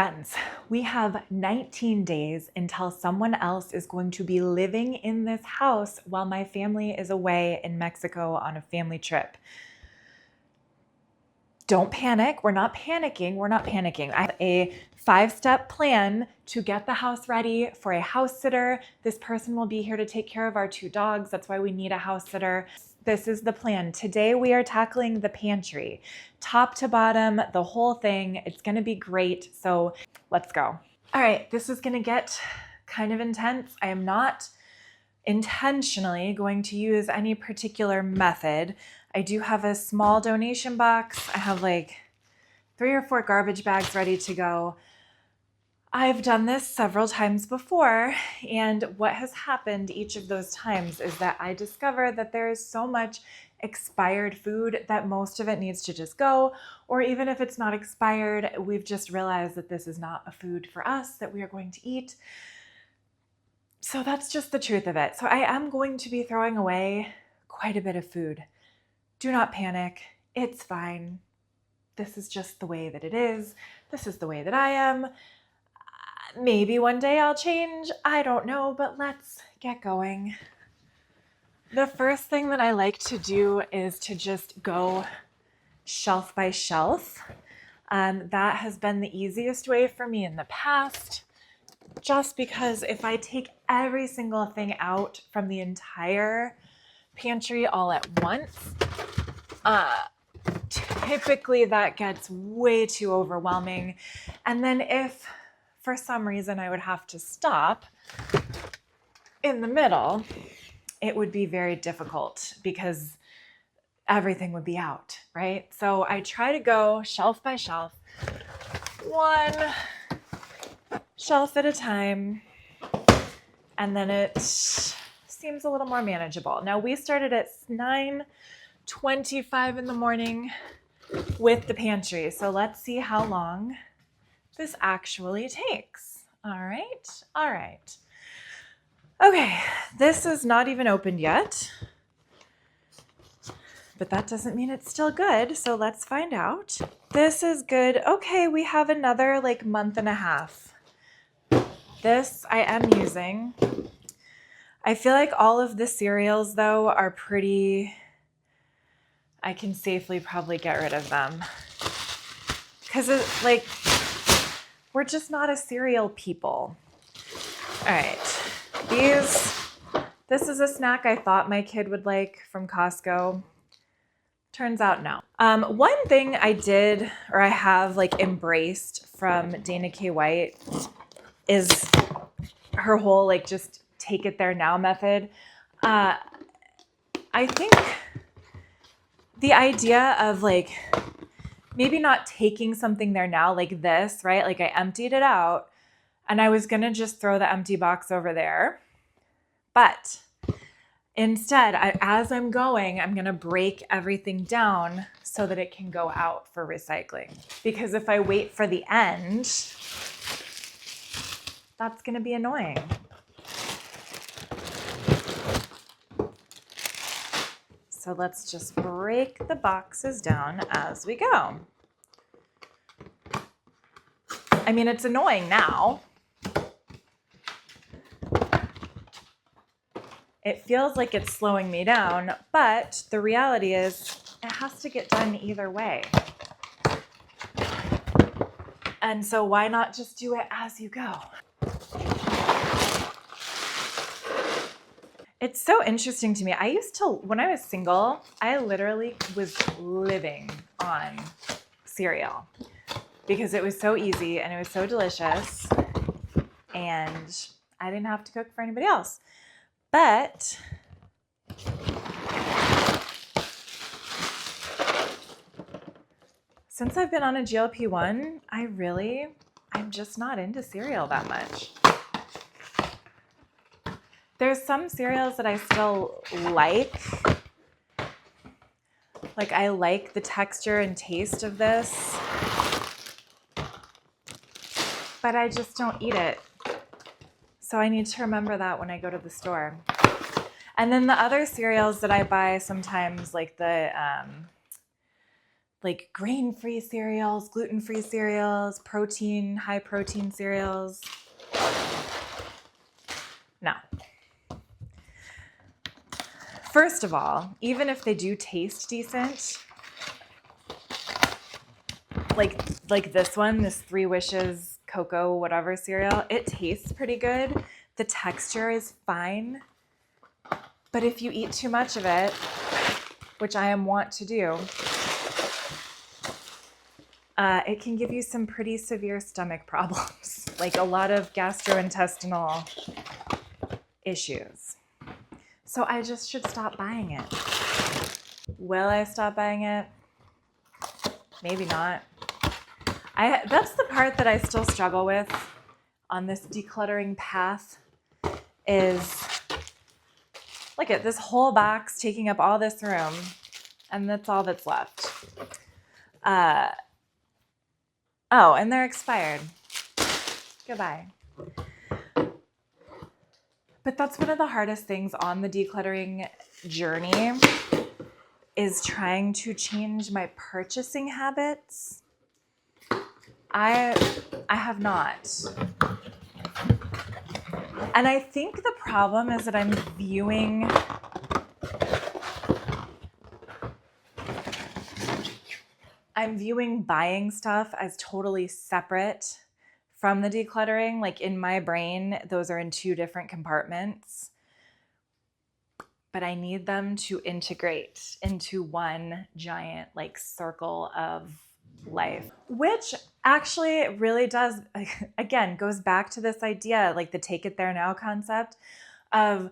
Friends, we have 19 days until someone else is going to be living in this house while my family is away in Mexico on a family trip. Don't panic. We're not panicking. We're not panicking. I have a 5-step plan to get the house ready for a house sitter. This person will be here to take care of our 2 dogs. That's why we need a house sitter. This is the plan. Today we are tackling the pantry, top to bottom, the whole thing. It's going to be great. So let's go. All right, this is going to get kind of intense. I am not intentionally going to use any particular method. I do have a small donation box. I have like 3 or 4 garbage bags ready to go. I've done this several times before, and what has happened each of those times is that I discover that there is so much expired food that most of it needs to just go, or even if it's not expired, we've just realized that this is not a food for us that we are going to eat. So that's just the truth of it. So I am going to be throwing away quite a bit of food. Do not panic. It's fine. This is just the way that it is. This is the way that I am. Maybe one day I'll change. I don't know, but let's get going. The first thing that I like to do is to just go shelf by shelf. That has been the easiest way for me in the past, just because if I take every single thing out from the entire pantry all at once, typically that gets way too overwhelming. And then if for some reason I would have to stop in the middle, it would be very difficult because everything would be out, right? So I try to go shelf by shelf, one shelf at a time, and then it seems a little more manageable. Now we started at 9:25 in the morning with the pantry, so let's see how long this actually takes. All right. Okay, this is not even opened yet, but that doesn't mean it's still good, so let's find out. This is good. Okay, we have another like month and a half. This I am using. I feel like all of the cereals though are pretty, I can safely probably get rid of them. Because it's like, we're just not a cereal people. All right, this is a snack I thought my kid would like from Costco. Turns out no. One thing I did, or I have like embraced from Dana K. White is her whole like just take it there now method. I think the idea of like maybe not taking something there now like this, right? Like I emptied it out and I was going to just throw the empty box over there. But instead, as I'm going, I'm going to break everything down so that it can go out for recycling. Because if I wait for the end, that's going to be annoying. So let's just break the boxes down as we go. I mean, it's annoying now. It feels like it's slowing me down, but the reality is it has to get done either way. And so why not just do it as you go? It's so interesting to me. When I was single, I literally was living on cereal because it was so easy and it was so delicious and I didn't have to cook for anybody else. But since I've been on a GLP-1, I'm just not into cereal that much. There's some cereals that I still like. Like I like the texture and taste of this, but I just don't eat it. So I need to remember that when I go to the store. And then the other cereals that I buy sometimes, like the like grain-free cereals, gluten-free cereals, protein, high protein cereals. No. First of all, even if they do taste decent, like this one, this Three Wishes cocoa whatever cereal, it tastes pretty good. The texture is fine. But if you eat too much of it, which I am wont to do, it can give you some pretty severe stomach problems, like a lot of gastrointestinal issues. So I just should stop buying it. Will I stop buying it? Maybe not. That's the part that I still struggle with on this decluttering path is, look at this whole box taking up all this room, and that's all that's left. Oh, and they're expired. Goodbye. But that's one of the hardest things on the decluttering journey is trying to change my purchasing habits. I have not. And I think the problem is that I'm viewing buying stuff as totally separate from the decluttering. Like in my brain, those are in two different compartments. But I need them to integrate into one giant like circle of life, which actually really does, again, goes back to this idea, like the take it there now concept of,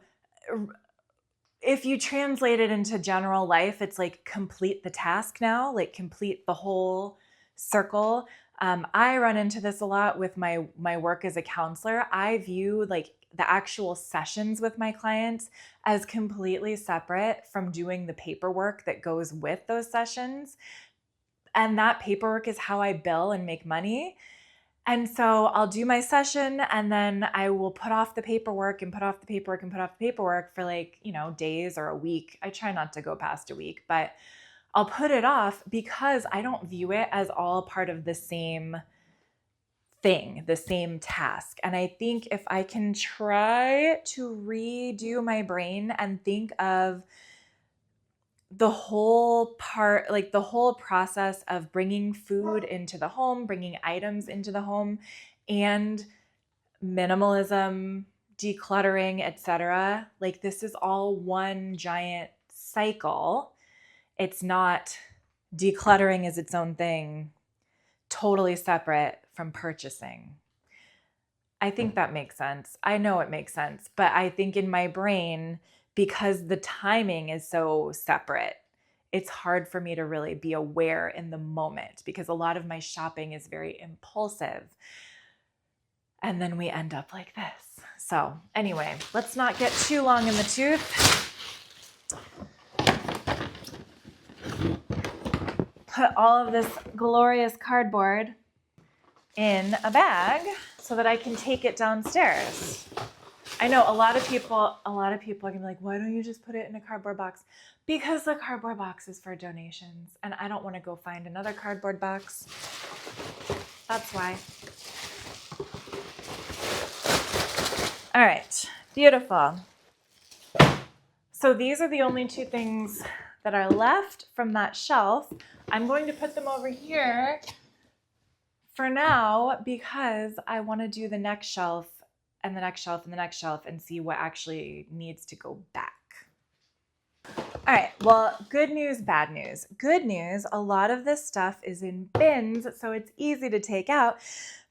if you translate it into general life, it's like complete the task now, like complete the whole circle. I run into this a lot with my work as a counselor. I view like the actual sessions with my clients as completely separate from doing the paperwork that goes with those sessions. And that paperwork is how I bill and make money. And so I'll do my session and then I will put off the paperwork and put off the paperwork and put off the paperwork for like, days or a week. I try not to go past a week, but I'll put it off because I don't view it as all part of the same thing, the same task. And I think if I can try to redo my brain and think of the whole part, like the whole process of bringing food into the home, bringing items into the home, and minimalism, decluttering, etc. Like this is all one giant cycle. It's not decluttering is its own thing, totally separate from purchasing. I think that makes sense. I know it makes sense, but I think in my brain, because the timing is so separate, it's hard for me to really be aware in the moment because a lot of my shopping is very impulsive. And then we end up like this. So anyway, let's not get too long in the tooth. Put all of this glorious cardboard in a bag so that I can take it downstairs. I know a lot of people are gonna be like, why don't you just put it in a cardboard box? Because the cardboard box is for donations and I don't want to go find another cardboard box. That's why. All right, beautiful. So these are the only two things that are left from that shelf. I'm going to put them over here for now because I want to do the next shelf and the next shelf and the next shelf and see what actually needs to go back. All right, well, good news, bad news. Good news, a lot of this stuff is in bins, so it's easy to take out.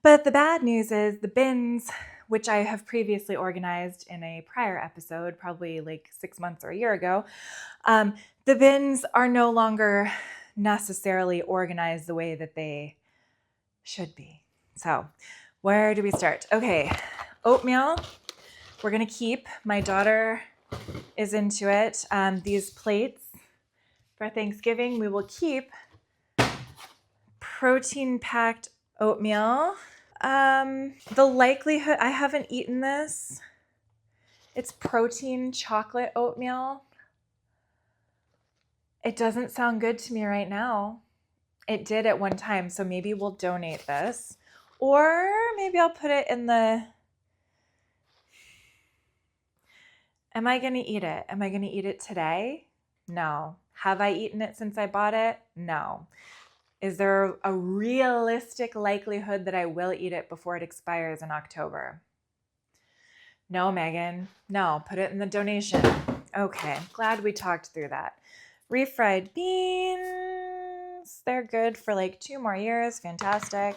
But the bad news is the bins, which I have previously organized in a prior episode, probably like 6 months or a year ago, the bins are no longer necessarily organized the way that they should be. So where do we start? Okay, oatmeal, we're gonna keep. My daughter is into it. These plates for Thanksgiving, we will keep. Protein-packed oatmeal. The likelihood, I haven't eaten this. It's protein chocolate oatmeal. It doesn't sound good to me right now. It did at one time, so maybe we'll donate this. Or maybe I'll put it in the... Am I going to eat it? Am I going to eat it today? No. Have I eaten it since I bought it? No. Is there a realistic likelihood that I will eat it before it expires in October? No, Megan. No, put it in the donation. Okay, glad we talked through that. Refried beans. They're good for like 2 more years. Fantastic.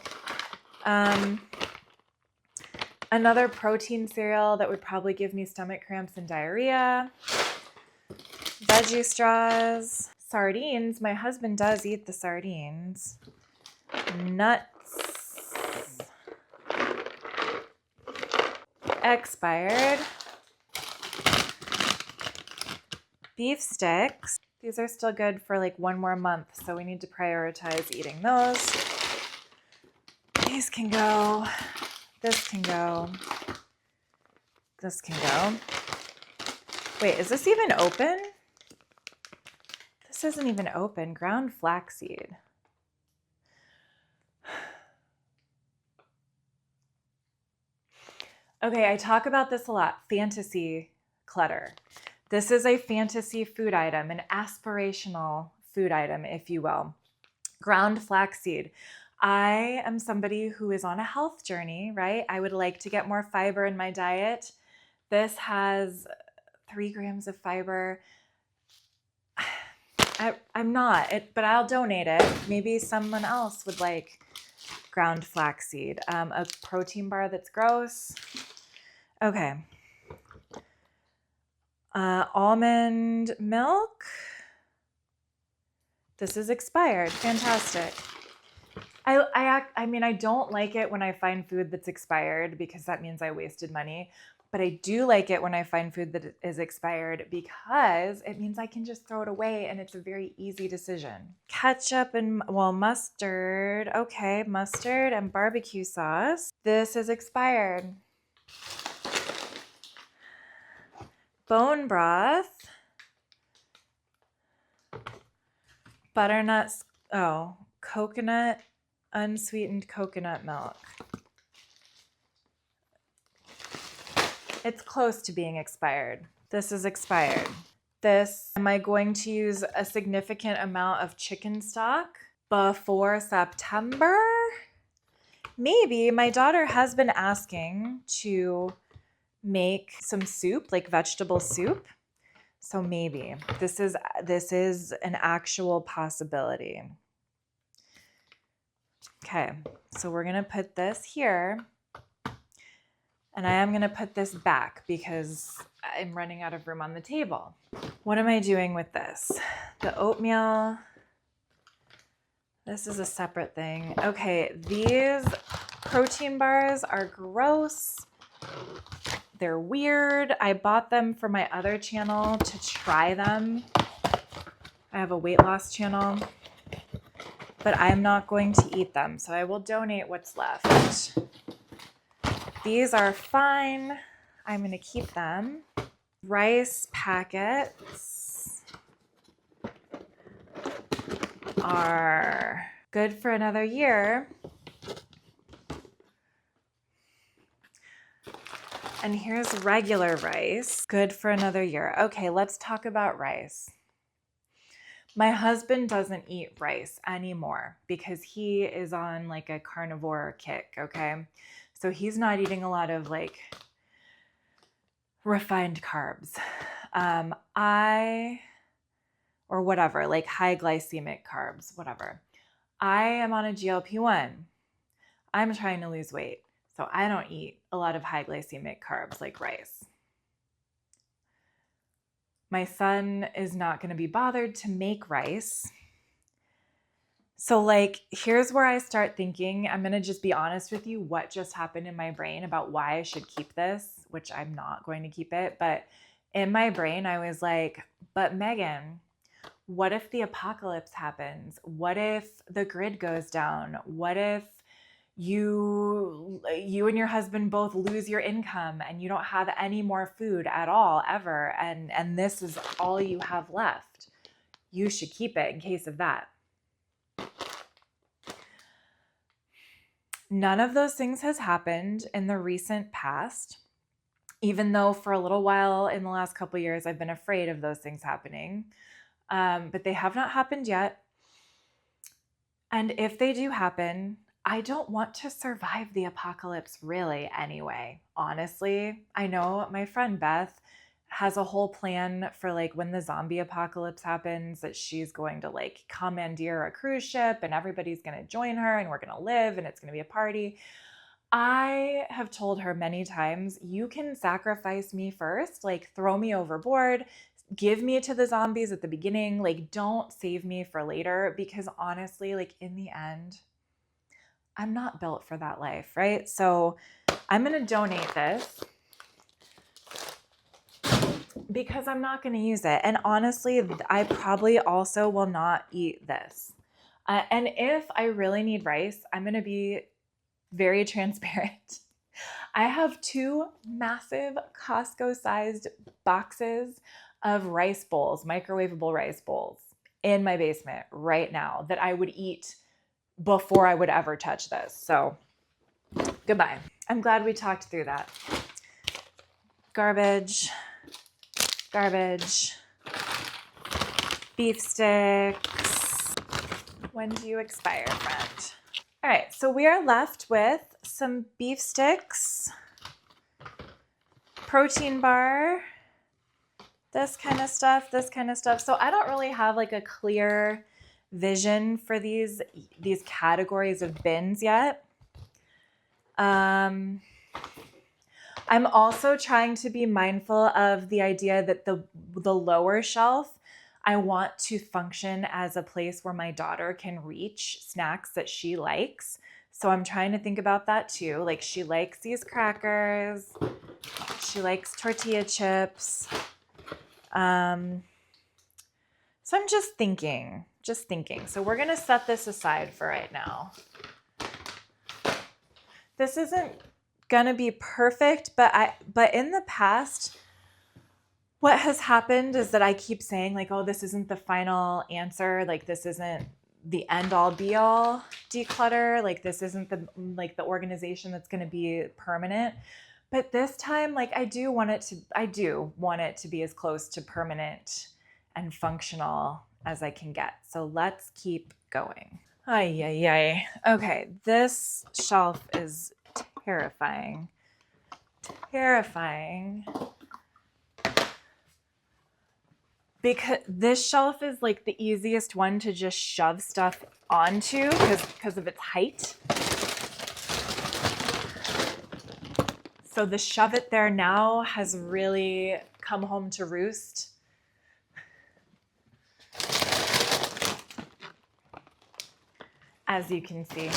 Another protein cereal that would probably give me stomach cramps and diarrhea. Veggie straws. Sardines. My husband does eat the sardines. Nuts. Expired. Beef sticks. These are still good for like 1 more month, so we need to prioritize eating those. These can go. This can go. This can go. Wait, is this even open? This isn't even open. Ground flaxseed. Okay, I talk about this a lot. Fantasy clutter. This is a fantasy food item, an aspirational food item, if you will. Ground flaxseed. I am somebody who is on a health journey, right? I would like to get more fiber in my diet. This has 3 grams of fiber. I'm not, but I'll donate it. Maybe someone else would like ground flaxseed. A protein bar that's gross. Okay. Almond milk. This is expired. Fantastic. I mean, I don't like it when I find food that's expired because that means I wasted money. But I do like it when I find food that is expired because it means I can just throw it away and it's a very easy decision. Ketchup and, well, mustard. Okay, mustard and barbecue sauce. This is expired. Bone broth. Butternuts. Oh, coconut, unsweetened coconut milk. It's close to being expired. This is expired. This, am I going to use a significant amount of chicken stock before September? Maybe. My daughter has been asking to make some soup, like vegetable soup. So maybe this is an actual possibility. Okay, so we're gonna put this here. And I am going to put this back because I'm running out of room on the table. What am I doing with this? The oatmeal. This is a separate thing. Okay, these protein bars are gross. They're weird. I bought them for my other channel to try them. I have a weight loss channel, but I'm not going to eat them. So I will donate what's left. These are fine. I'm going to keep them. Rice packets are good for another year. And here's regular rice, good for another year. Okay, let's talk about rice. My husband doesn't eat rice anymore because he is on like a carnivore kick, okay? So he's not eating a lot of like refined carbs. Or whatever, like high glycemic carbs, whatever. I am on a GLP-1. I'm trying to lose weight. So I don't eat a lot of high glycemic carbs like rice. My son is not going to be bothered to make rice. So like, here's where I start thinking, I'm going to just be honest with you, what just happened in my brain about why I should keep this, which I'm not going to keep it. But in my brain, I was like, but Megan, what if the apocalypse happens? What if the grid goes down? What if you and your husband both lose your income and you don't have any more food at all ever, and this is all you have left? You should keep it in case of that. None of those things has happened in the recent past, even though for a little while in the last couple of years, I've been afraid of those things happening. But they have not happened yet. And if they do happen, I don't want to survive the apocalypse really anyway. Honestly, I know my friend Beth has a whole plan for like when the zombie apocalypse happens, that she's going to like commandeer a cruise ship and everybody's going to join her and we're going to live and it's going to be a party. I have told her many times, you can sacrifice me first, like throw me overboard, give me to the zombies at the beginning, like don't save me for later, because honestly, like in the end, I'm not built for that life, right? So I'm going to donate this because I'm not going to use it. And honestly, I probably also will not eat this. And if I really need rice, I'm going to be very transparent. I have 2 massive Costco-sized boxes of rice bowls, microwavable rice bowls in my basement right now that I would eat before I would ever touch this. So goodbye. I'm glad we talked through that. Garbage, garbage, beef sticks. When do you expire, friend? All right, so we are left with some beef sticks, protein bar, this kind of stuff, this kind of stuff. So I don't really have like a clear vision for these categories of bins yet. I'm also trying to be mindful of the idea that the lower shelf, I want to function as a place where my daughter can reach snacks that she likes. So I'm trying to think about that too. Like she likes these crackers. She likes tortilla chips. So I'm just thinking. So we're going to set this aside for right now. This isn't going to be perfect, but in the past, what has happened is that I keep saying like, oh, this isn't the final answer. Like this isn't the end all be all declutter. Like this isn't the organization that's going to be permanent. But this time, like I do want it to be as close to permanent and functional as I can get. So let's keep going. Ay. Okay, this shelf is terrifying. Because this shelf is like the easiest one to just shove stuff onto because of its height. So the shove it there now has really come home to roost. As you can see.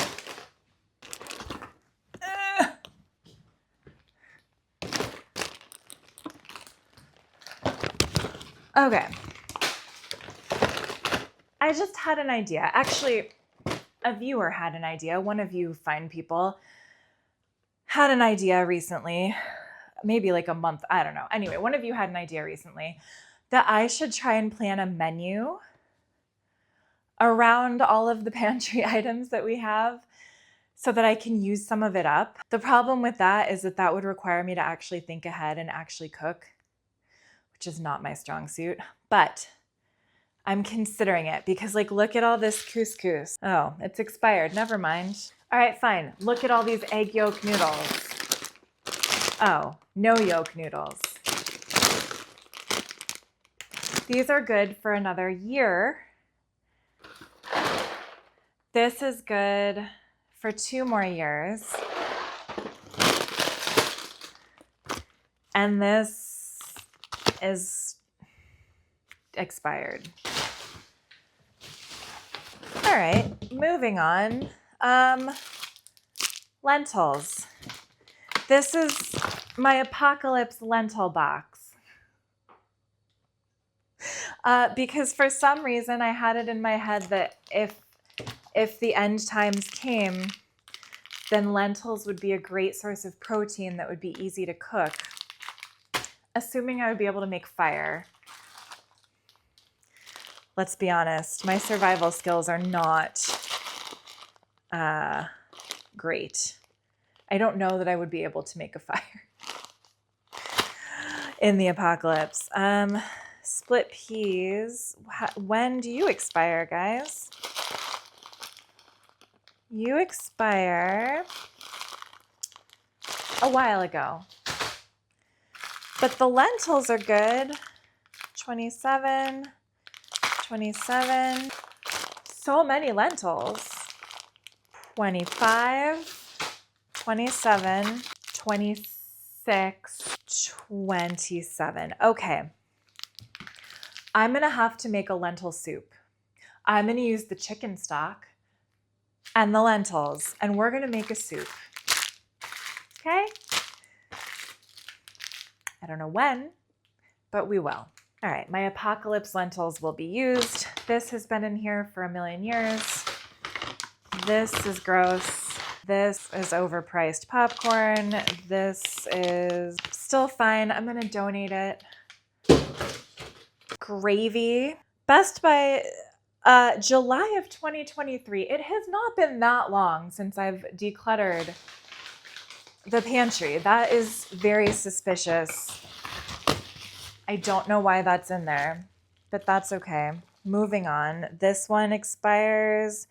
Okay. I just had an idea. Actually, a viewer had an idea. One of you fine people had an idea recently, maybe like a month, I don't know. Anyway, one of you had an idea recently that I should try and plan a menu around all of the pantry items that we have so that I can use some of it up. The problem with that is that would require me to actually think ahead and actually cook, which is not my strong suit, but I'm considering it because like, look at all this couscous. Oh, it's expired. Never mind. All right, fine. Look at all these egg yolk noodles. Oh, no yolk noodles. These are good for another year. This is good for 2 more years. And this is expired. All right, moving on. Lentils. This is my apocalypse lentil box. Because for some reason I had it in my head that if the end times came, then lentils would be a great source of protein that would be easy to cook, assuming I would be able to make fire. Let's be honest, my survival skills are not great. I don't know that I would be able to make a fire in the apocalypse. Split peas. When do you expire, guys? You expire a while ago. But the lentils are good. 27, 27. So many lentils. 25, 27, 26, 27. Okay. I'm going to have to make a lentil soup. I'm going to use the chicken stock and the lentils, and we're going to make a soup. Okay? I don't know when, but we will. All right, my apocalypse lentils will be used. This has been in here for a million years. This is gross. This is overpriced popcorn. This is still fine. I'm going to donate it. Gravy. Best by July of 2023. It has not been that long since I've decluttered the pantry. That is very suspicious. I don't know why that's in there, but that's okay. Moving on. This one expires.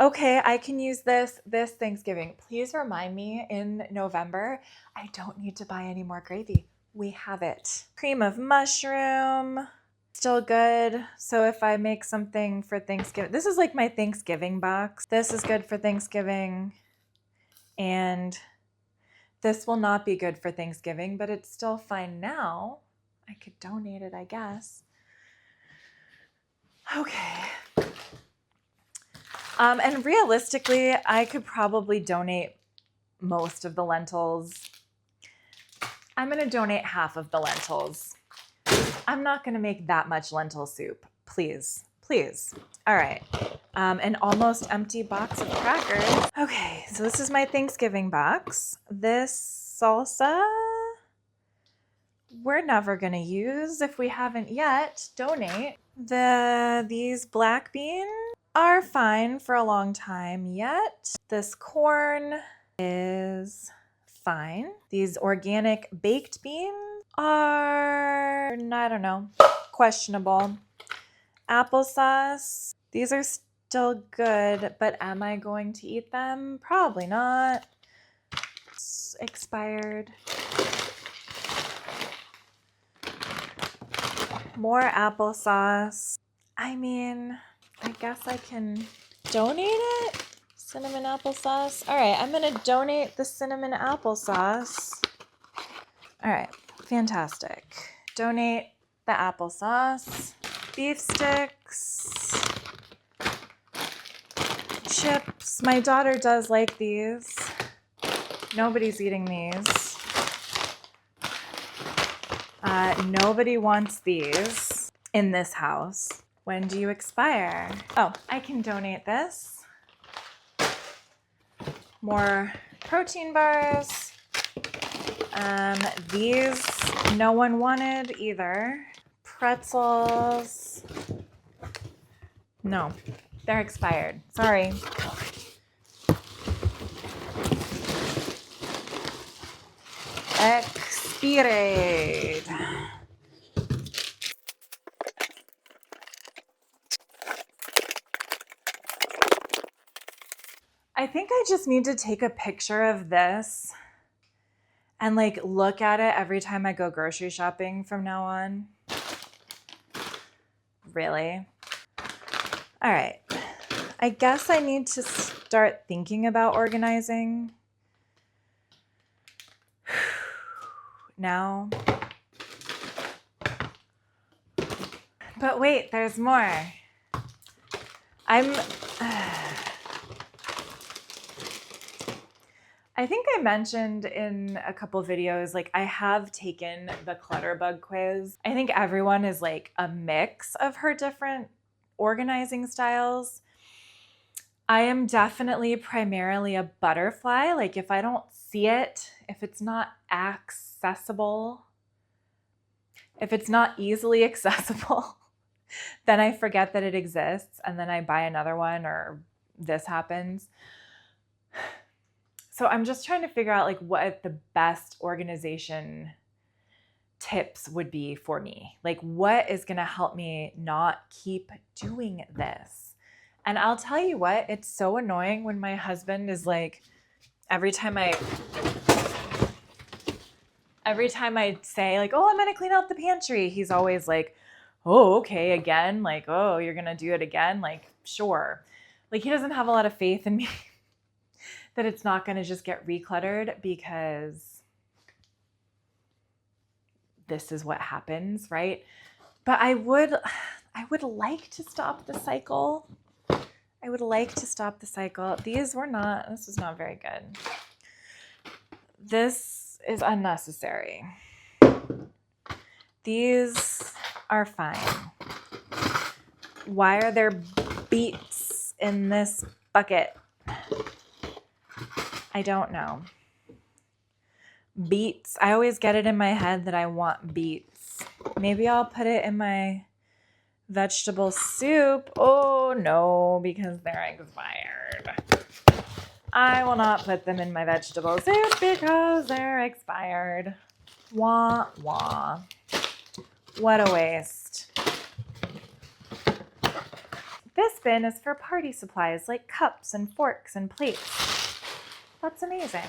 Okay, I can use this Thanksgiving. Please remind me in November, I don't need to buy any more gravy. We have it. Cream of mushroom. Still good. So if I make something for Thanksgiving, this is like my Thanksgiving box. This is good for Thanksgiving. And this will not be good for Thanksgiving, but it's still fine now. I could donate it, I guess. Okay. And realistically, I could probably donate most of the lentils. I'm going to donate half of the lentils. I'm not going to make that much lentil soup. Please, please. All right. An almost empty box of crackers. Okay, so this is my Thanksgiving box. This salsa, we're never going to use if we haven't yet. Donate. These black beans are fine for a long time yet. This corn is fine. These organic baked beans are, I don't know, questionable. Applesauce, these are still good, but am I going to eat them? Probably not. It's expired. More applesauce. I mean, I guess I can donate it. Cinnamon applesauce. All right, I'm going to donate the cinnamon applesauce. All right, fantastic. Donate the applesauce. Beef sticks. Chips. My daughter does like these. Nobody's eating these. Nobody wants these in this house. When do you expire? Oh, I can donate this. More protein bars. These no one wanted either. Pretzels. No, they're expired. Sorry. Expired. I think I just need to take a picture of this and like look at it every time I go grocery shopping from now on. Really? All right. I guess I need to start thinking about organizing now. But wait, there's more. I think I mentioned in a couple videos, like I have taken the Clutterbug quiz. I think everyone is like a mix of her different organizing styles. I am definitely primarily a butterfly. Like if I don't see it, if it's not accessible, if it's not easily accessible, then I forget that it exists and then I buy another one or this happens. So I'm just trying to figure out like what the best organization tips would be for me. Like what is going to help me not keep doing this? And I'll tell you what, it's so annoying when my husband is like, every time I say like, oh, I'm going to clean out the pantry, he's always like, oh, okay, again. Like, oh, you're going to do it again? Like, sure. Like he doesn't have a lot of faith in me that it's not going to just get recluttered, because this is what happens, right? But I would like to stop the cycle. I would like to stop the cycle. This was not very good. This is unnecessary. These are fine. Why are there beets in this bucket? I don't know. Beets. I always get it in my head that I want beets. Maybe I'll put it in my vegetable soup. Oh no, because they're expired. I will not put them in my vegetable soup because they're expired. Wah, wah. What a waste. This bin is for party supplies like cups and forks and plates. That's amazing.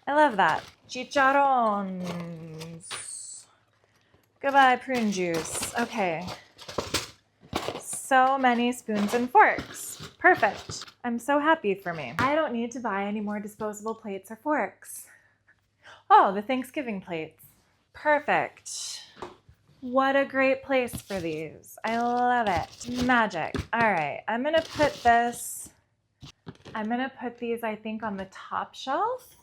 I love that. Chicharrones. Goodbye, prune juice. Okay. So many spoons and forks. Perfect. I'm so happy for me. I don't need to buy any more disposable plates or forks. Oh, the Thanksgiving plates. Perfect. What a great place for these. I love it. Magic. All right. I'm going to put these, I think, on the top shelf.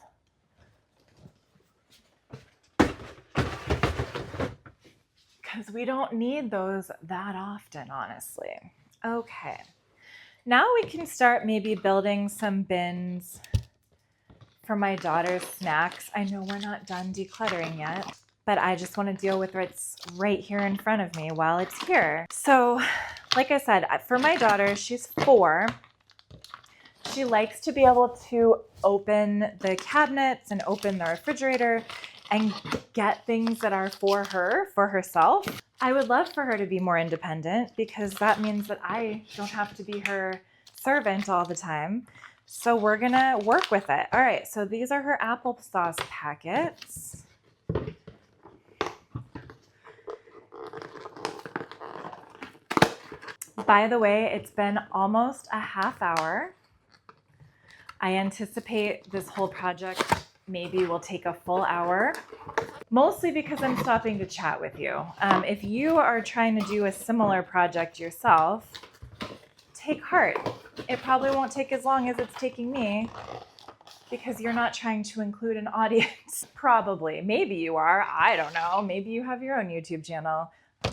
Because we don't need those that often, honestly. Okay. Now we can start maybe building some bins for my daughter's snacks. I know we're not done decluttering yet, but I just want to deal with what's right here in front of me while it's here. So, like I said, for my daughter, she's 4. She likes to be able to open the cabinets and open the refrigerator and get things that are for her, for herself. I would love for her to be more independent, because that means that I don't have to be her servant all the time. So we're gonna work with it. All right, so these are her applesauce packets. By the way, it's been almost a half hour. I anticipate this whole project maybe will take a full hour, mostly because I'm stopping to chat with you. If you are trying to do a similar project yourself, take heart. It probably won't take as long as it's taking me, because you're not trying to include an audience. Probably. Maybe you are. I don't know. Maybe you have your own YouTube channel,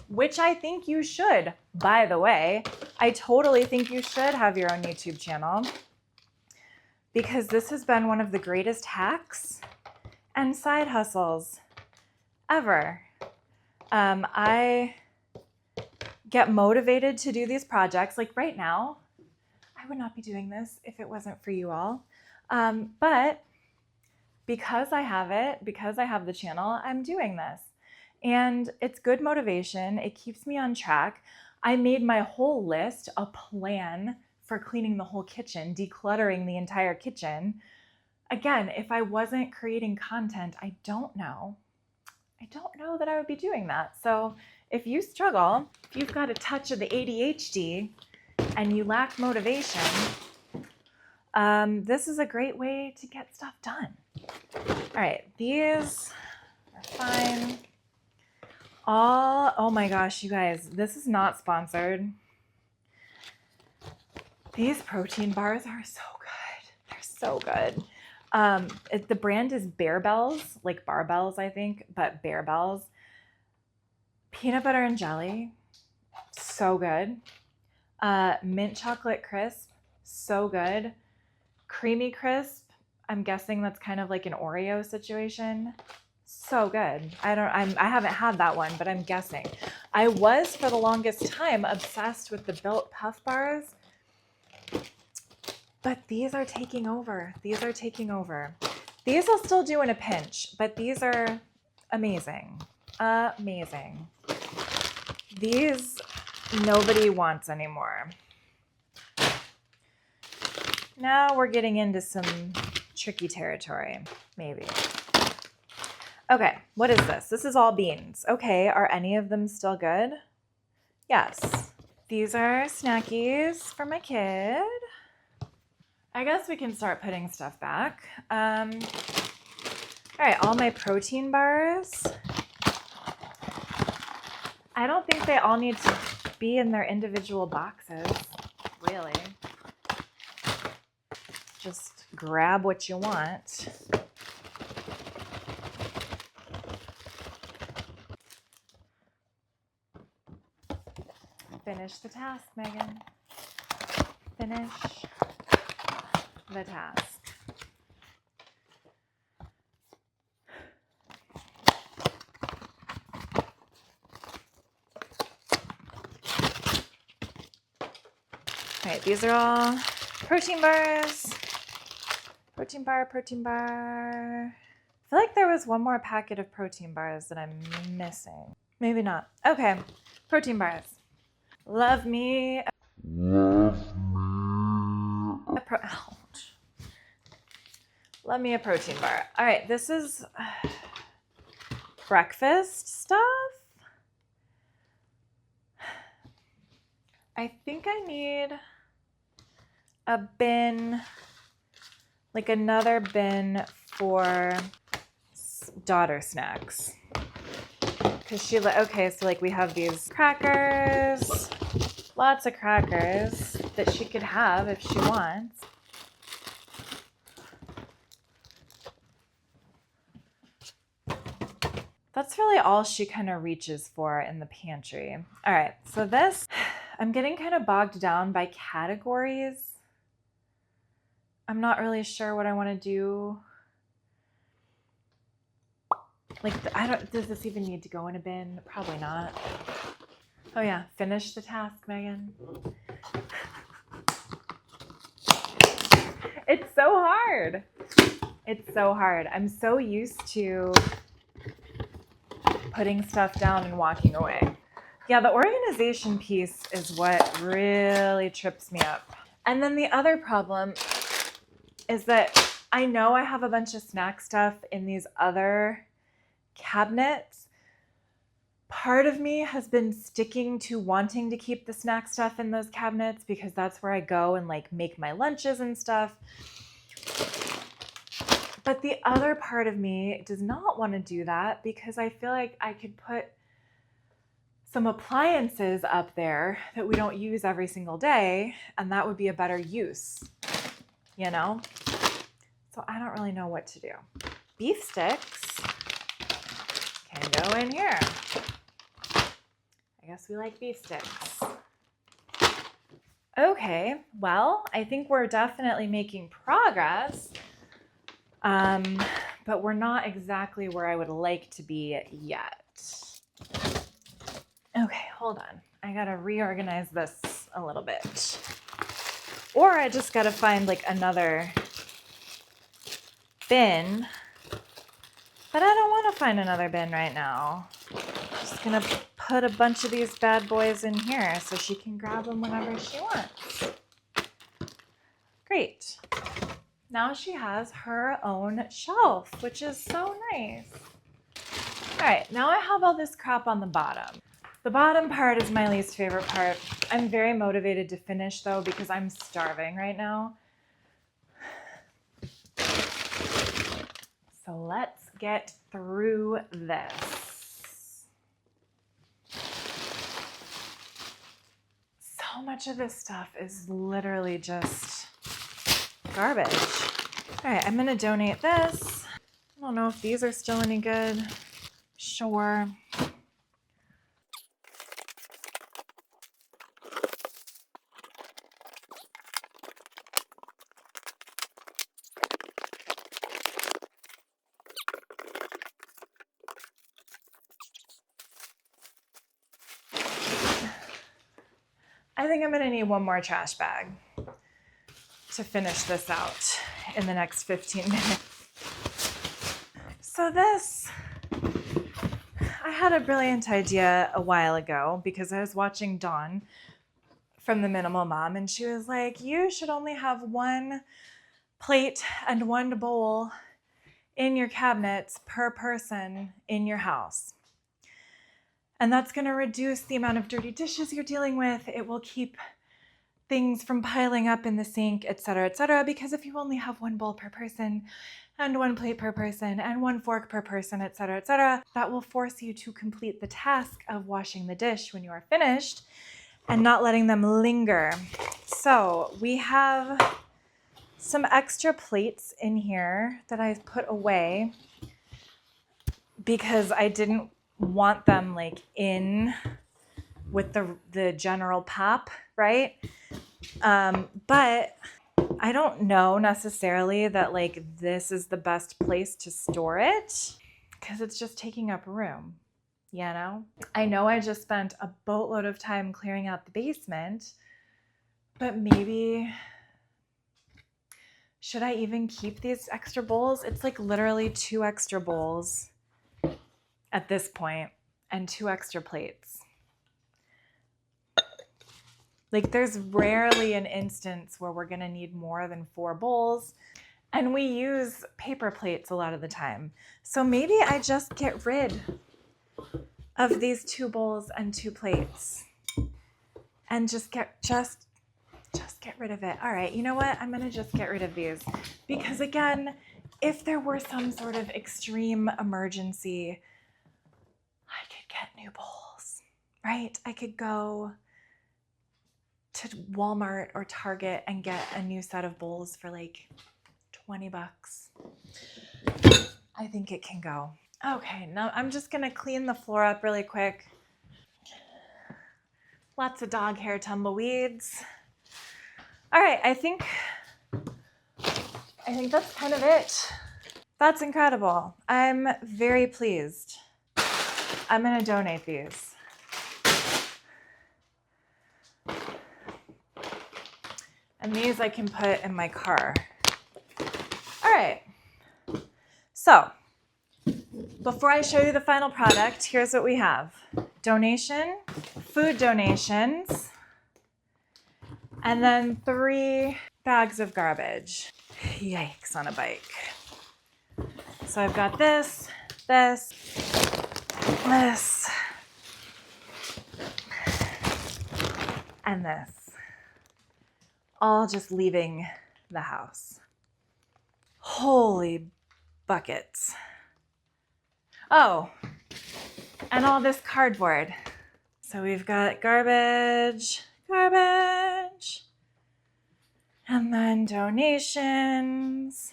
which I think you should, by the way. I totally think you should have your own YouTube channel, because this has been one of the greatest hacks and side hustles ever. I get motivated to do these projects. Like right now, I would not be doing this if it wasn't for you all. But because I have it, because I have the channel, I'm doing this. And it's good motivation. It keeps me on track. I made my whole list a plan for cleaning the whole kitchen, decluttering the entire kitchen. Again, if I wasn't creating content, I don't know that I would be doing that. So if you struggle, if you've got a touch of the ADHD and you lack motivation, this is a great way to get stuff done. All right, these are fine. Oh my gosh, you guys, this is not sponsored. These protein bars are so good. They're so good. The brand is Bear Bells, like barbells, I think, but Bear Bells. Peanut butter and jelly, so good. Mint chocolate crisp, so good. Creamy crisp, I'm guessing that's kind of like an Oreo situation. So good. I haven't had that one, but I'm guessing. I was for the longest time obsessed with the Built Puff Bars. But these are taking over. These are taking over. These I'll still do in a pinch, but these are amazing. Amazing. These nobody wants anymore. Now we're getting into some tricky territory, maybe. Okay, what is this? This is all beans. Okay, are any of them still good? Yes. These are snackies for my kid. I guess we can start putting stuff back. All right, all my protein bars. I don't think they all need to be in their individual boxes, really. Just grab what you want. Finish the task, Megan. Finish the task. All right, these are all protein bars. Protein bar, protein bar. I feel like there was one more packet of protein bars that I'm missing. Maybe not. Okay, protein bars. Love me. Ouch. Love me a protein bar. All right, this is breakfast stuff. I think I need a bin, like another bin for daughter snacks. Because okay, so like we have these crackers, lots of crackers that she could have if she wants. That's really all she kind of reaches for in the pantry. All right, so this, I'm getting kind of bogged down by categories. I'm not really sure what I want to do. Like, does this even need to go in a bin? Probably not. Oh yeah, finish the task, Megan. It's so hard. It's so hard. I'm so used to putting stuff down and walking away. Yeah, the organization piece is what really trips me up. And then the other problem is that I know I have a bunch of snack stuff in these other cabinets. Part of me has been sticking to wanting to keep the snack stuff in those cabinets because that's where I go and like make my lunches and stuff. But the other part of me does not want to do that because I feel like I could put some appliances up there that we don't use every single day, and that would be a better use, you know? So I don't really know what to do. Beef sticks can go in here. I guess we like beef sticks. Okay, well, I think we're definitely making progress. But we're not exactly where I would like to be yet. Okay, hold on. I gotta reorganize this a little bit. Or I just gotta find like another bin. But I don't wanna find another bin right now. I'm just gonna put a bunch of these bad boys in here so she can grab them whenever she wants. Great. Now she has her own shelf, which is so nice. All right, now I have all this crap on the bottom. The bottom part is my least favorite part. I'm very motivated to finish though because I'm starving right now. So let's get through this. So much of this stuff is literally just garbage. All right, I'm gonna donate this. I don't know if these are still any good. Sure. I think I'm gonna need one more trash bag. to finish this out in the next 15 minutes. So this, I had a brilliant idea a while ago because I was watching Dawn from the Minimal Mom, and she was like, you should only have one plate and one bowl in your cabinets per person in your house. And that's going to reduce the amount of dirty dishes you're dealing with. It will keep things from piling up in the sink, et cetera, because if you only have one bowl per person and one plate per person and one fork per person, et cetera, that will force you to complete the task of washing the dish when you are finished and not letting them linger. So we have some extra plates in here that I put away because I didn't want them like in with the general pop, right? But I don't know necessarily that like this is the best place to store it because it's just taking up room, you know? I know I just spent a boatload of time clearing out the basement, but maybe should I even keep these extra bowls? It's like literally 2 extra bowls at this point and 2 extra plates. Like there's rarely an instance where we're gonna need more than 4 bowls, and we use paper plates a lot of the time. So maybe I just get rid of these 2 bowls and 2 plates and just get rid of it. All right, you know what? I'm gonna just get rid of these because again, if there were some sort of extreme emergency, I could get new bowls, right? I could go to Walmart or Target and get a new set of bowls for like $20. I think it can go. Okay, now I'm just gonna clean the floor up really quick. Lots of dog hair tumbleweeds. All right, I think that's kind of it. That's incredible. I'm very pleased. I'm gonna donate these. And these I can put in my car. All right. So before I show you the final product, here's what we have. Donation, food donations, and then 3 bags of garbage. Yikes on a bike. So I've got this, and this. All just leaving the house. Holy buckets. Oh, and all this cardboard. So we've got garbage, and then donations,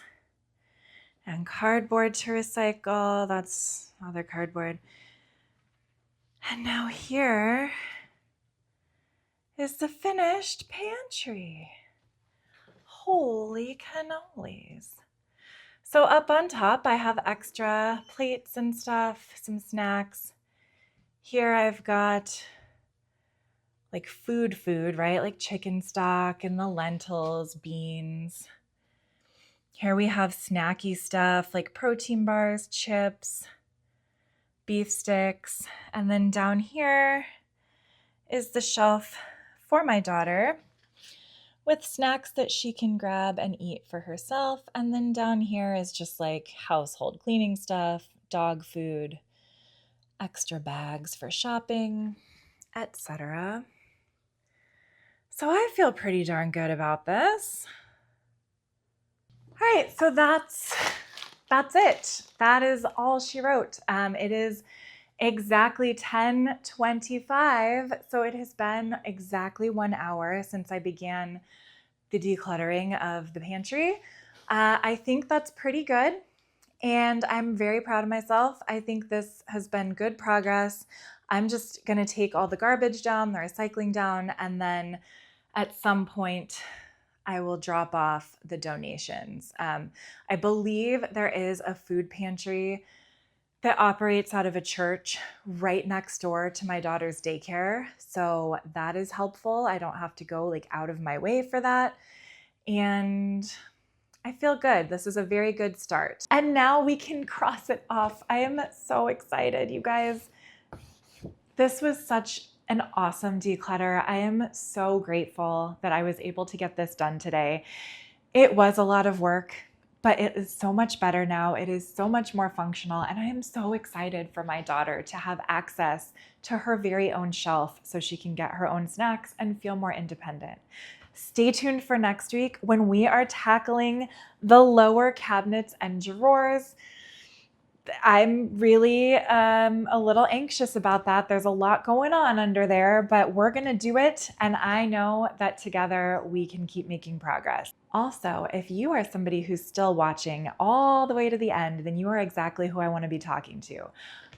and cardboard to recycle. That's other cardboard. And now here is the finished pantry. Holy cannolis. So up on top, I have extra plates and stuff, some snacks. Here I've got like food, right? Like chicken stock and the lentils, beans. Here we have snacky stuff like protein bars, chips, beef sticks. And then down here is the shelf for my daughter with snacks that she can grab and eat for herself. And then down here is just like household cleaning stuff, dog food, extra bags for shopping, etc. So I feel pretty darn good about this. All right, so that's it. That is all she wrote. It is exactly 10:25, so it has been exactly 1 hour since I began the decluttering of the pantry. I think that's pretty good, and I'm very proud of myself. I think this has been good progress. I'm just gonna take all the garbage down, the recycling down, and then at some point I will drop off the donations. I believe there is a food pantry that operates out of a church right next door to my daughter's daycare. So that is helpful. I don't have to go like out of my way for that. And I feel good. This is a very good start. And now we can cross it off. I am so excited, you guys. This was such an awesome declutter. I am so grateful that I was able to get this done today. It was a lot of work, but it is so much better now. It is so much more functional, and I am so excited for my daughter to have access to her very own shelf so she can get her own snacks and feel more independent. Stay tuned for next week when we are tackling the lower cabinets and drawers. I'm really a little anxious about that. There's a lot going on under there, but we're going to do it. And I know that together we can keep making progress. Also, if you are somebody who's still watching all the way to the end, then you are exactly who I want to be talking to.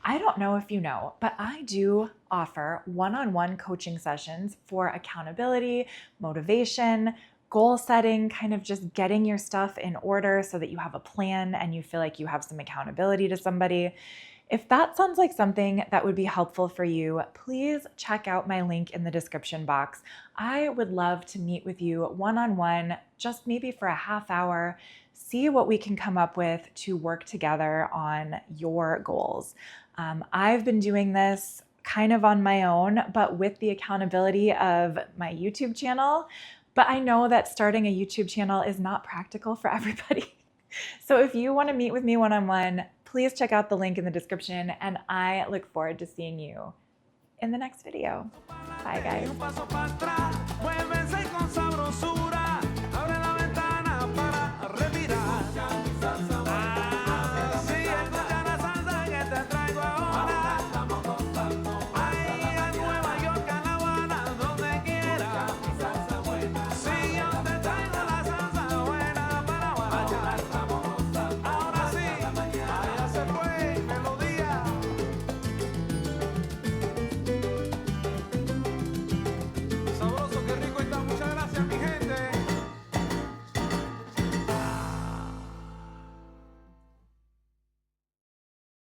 I don't know if you know, but I do offer one-on-one coaching sessions for accountability, motivation, goal setting, kind of just getting your stuff in order so that you have a plan and you feel like you have some accountability to somebody. If that sounds like something that would be helpful for you, please check out my link in the description box. I would love to meet with you one-on-one, just maybe for a half hour, see what we can come up with to work together on your goals. I've been doing this kind of on my own, but with the accountability of my YouTube channel. But I know that starting a YouTube channel is not practical for everybody. So if you want to meet with me one-on-one, please check out the link in the description, and I look forward to seeing you in the next video. Bye, guys.